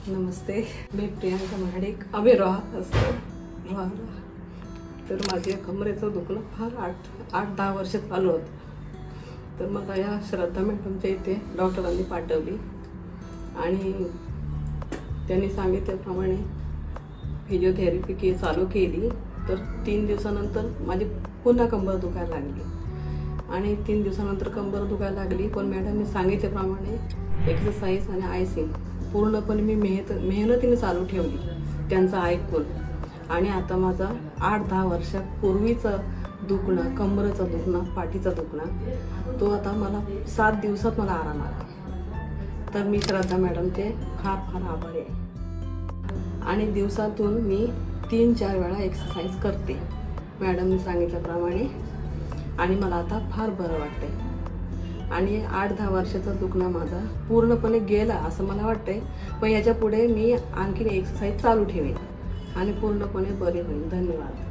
नमस्ते, मी प्रियांका महाडिक. आम्ही रोहा. तर माझ्या कमरेचं दुखणं फार 8-10 वर्ष चालू होतं. तर मला या श्रद्धा मॅडमच्या इथे डॉक्टरांनी पाठवली आणि त्यांनी सांगितल्याप्रमाणे फिजिओथेरपी चालू केली. तर 3 दिवसानंतर माझी पुन्हा कंबर दुखायला लागली आणि 3 दिवसानंतर कंबर दुखायला लागली. पण मॅडमने सांगितल्याप्रमाणे एक्सरसाइज आणि आयसिंग पूर्णपणे मी मेहनतीने चालू ठेवली त्यांचं ऐकून. आणि आता माझा 8-10 वर्षापूर्वीचं दुखणं, कमरेचं दुखणं, पाठीचं दुखणं, तो आता मला 7 दिवसात मला आराम आला. तर मी श्रद्धा मॅडमचे फार आभारी आहे. आणि दिवसातून मी 3-4 वेळा एक्सरसाइज करते मॅडमने सांगितल्याप्रमाणे आणि मला आता फार बरं वाटतंय. आणि 8-10 वर्षाचा दुखणं माझा पूर्णपणे गेला असं मला वाटतंय. पण याच्या पुढे मी आणखीन एक्सरसाइज चालू ठेवेन आणि पूर्णपणे बरे होईल. धन्यवाद.